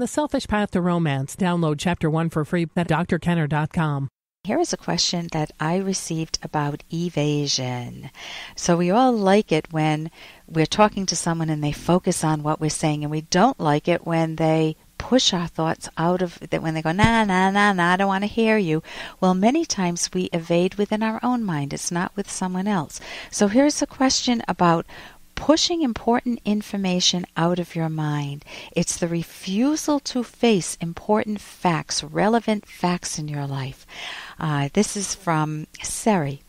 The Selfish Path to Romance. Download Chapter 1 for free at drkenner.com. Here is a question that I received about evasion. So we all like it when we're talking to someone and they focus on what we're saying, and we don't like it when they push our thoughts out of that, when they go, nah, I don't want to hear you. Well, many times we evade within our own mind. It's not with someone else. So here's a question about pushing important information out of your mind. It's the refusal to face important facts, relevant facts in your life. This is from Seri.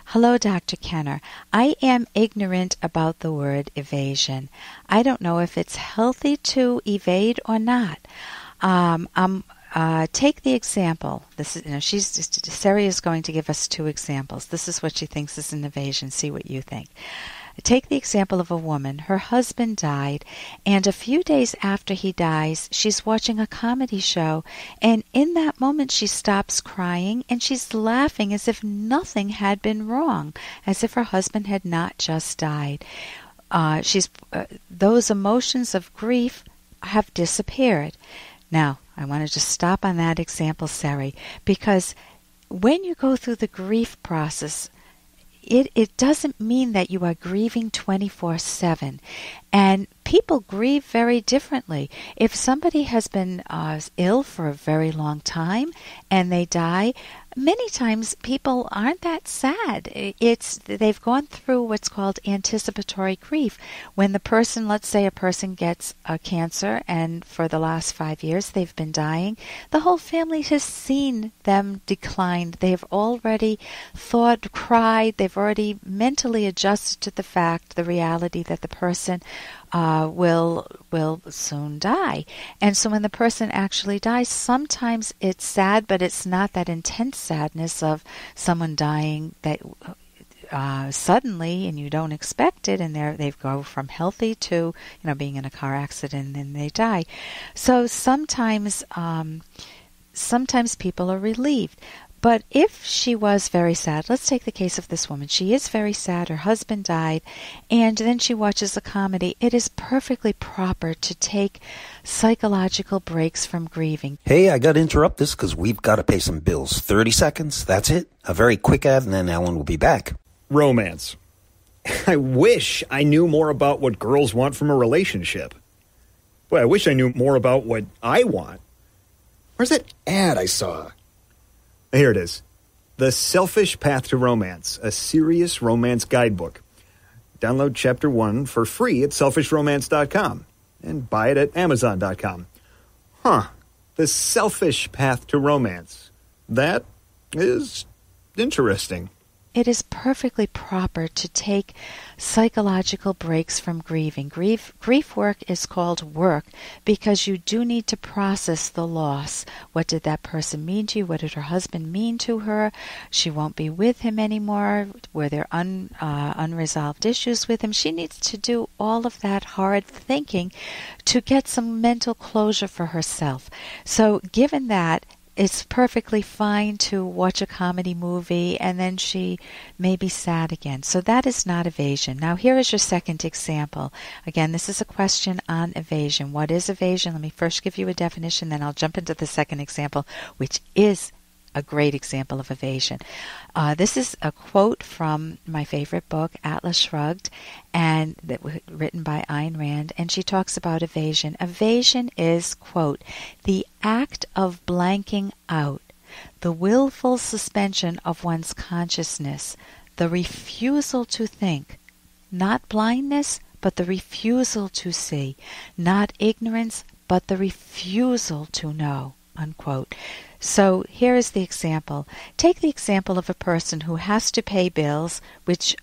Hello, Dr. Kenner. I am ignorant about the word evasion. I don't know if it's healthy to evade or not. Take the example. This is, Seri is going to give us two examples. This is what she thinks is an evasion. See what you think. Take the example of a woman. Her husband died, and a few days after he dies, she's watching a comedy show, and in that moment she stops crying, and she's laughing as if nothing had been wrong, as if her husband had not just died. Those emotions of grief have disappeared. Now, I want to just stop on that example, Sari, because when you go through the grief process, it doesn't mean that you are grieving 24/7. And people grieve very differently. If somebody has been ill for a very long time and they die, many times people aren't that sad. They've gone through what's called anticipatory grief. When the person, let's say a person gets a cancer and for the last 5 years they've been dying, the whole family has seen them decline. They've already thought, cried, they've already mentally adjusted to the fact, the reality that the person will soon die. And so when the person actually dies, sometimes it's sad, but it's not that intense sadness of someone dying that suddenly and you don't expect it, and they go from healthy to being in a car accident and then they die. So sometimes people are relieved. But if she was very sad, let's take the case of this woman. She is very sad. Her husband died, and then she watches a comedy. It is perfectly proper to take psychological breaks from grieving. Hey, I got to interrupt this because we've got to pay some bills. 30 seconds, that's it. A very quick ad, and then Ellen will be back. Romance. I wish I knew more about what girls want from a relationship. Boy, I wish I knew more about what I want. Where's that ad I saw? Here it is. The Selfish Path to Romance, a serious romance guidebook. Download Chapter 1 for free at selfishromance.com and buy it at amazon.com. The Selfish Path to Romance. That is interesting. It is perfectly proper to take psychological breaks from grieving. Grief work is called work because you do need to process the loss. What did that person mean to you? What did her husband mean to her? She won't be with him anymore. Were there unresolved issues with him? She needs to do all of that hard thinking to get some mental closure for herself. So given that, it's perfectly fine to watch a comedy movie and then she may be sad again. So that is not evasion. Now here is your second example. Again, this is a question on evasion. What is evasion? Let me first give you a definition, then I'll jump into the second example, which is a great example of evasion. This is a quote from my favorite book, Atlas Shrugged, and written by Ayn Rand, and she talks about evasion. Evasion is, quote, the act of blanking out, the willful suspension of one's consciousness, the refusal to think, not blindness, but the refusal to see, not ignorance, but the refusal to know, unquote. So here is the example. Take the example of a person who has to pay bills, which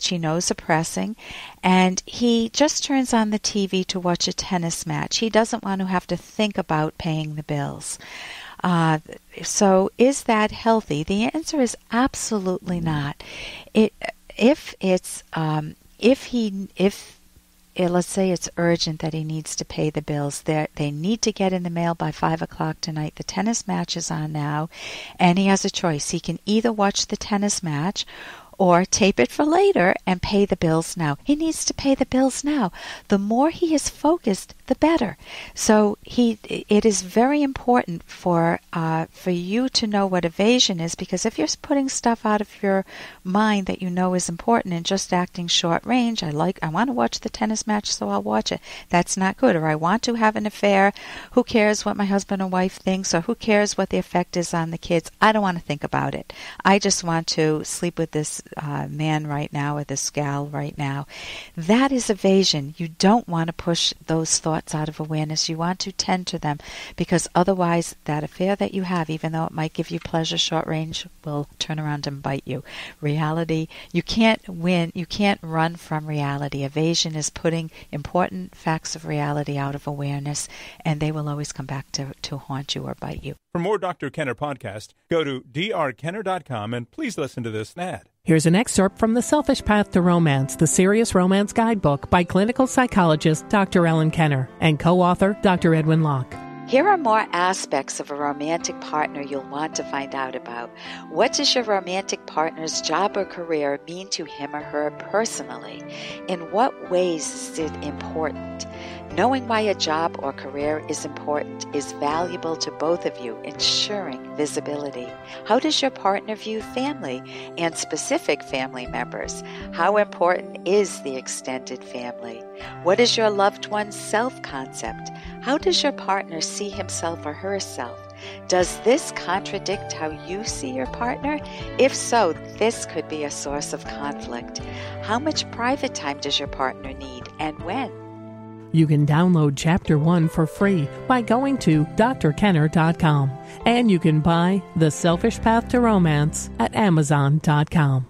he knows are pressing, and he just turns on the TV to watch a tennis match. He doesn't want to have to think about paying the bills. So is that healthy? The answer is absolutely not. Let's say it's urgent that he needs to pay the bills. They need to get in the mail by 5 o'clock tonight. The tennis match is on now, and he has a choice. He can either watch the tennis match or tape it for later and pay the bills now. He needs to pay the bills now. The more he is focused, the better. So it is very important for you to know what evasion is, because if you're putting stuff out of your mind that you know is important and just acting short range, I want to watch the tennis match, so I'll watch it. That's not good. Or I want to have an affair. Who cares what my husband or wife thinks, or who cares what the effect is on the kids? I don't want to think about it. I just want to sleep with this man right now or this gal right now. That is evasion. You don't want to push those thoughts out of awareness. You want to tend to them, because otherwise that affair that you have, even though it might give you pleasure short range, will turn around and bite you. Reality, you can't win. You can't run from reality. Evasion is putting important facts of reality out of awareness, and they will always come back to haunt you or bite you. For more Dr. Kenner podcast, go to drkenner.com and please listen to this ad. Here's an excerpt from The Selfish Path to Romance, the Serious Romance Guidebook by clinical psychologist Dr. Ellen Kenner and co-author Dr. Edwin Locke. Here are more aspects of a romantic partner you'll want to find out about. What does your romantic partner's job or career mean to him or her personally? In what ways is it important? Knowing why a job or career is important is valuable to both of you, ensuring visibility. How does your partner view family and specific family members? How important is the extended family? What is your loved one's self-concept? How does your partner see himself or herself? Does this contradict how you see your partner? If so, this could be a source of conflict. How much private time does your partner need, and when? You can download Chapter 1 for free by going to drkenner.com. And you can buy The Selfish Path to Romance at amazon.com.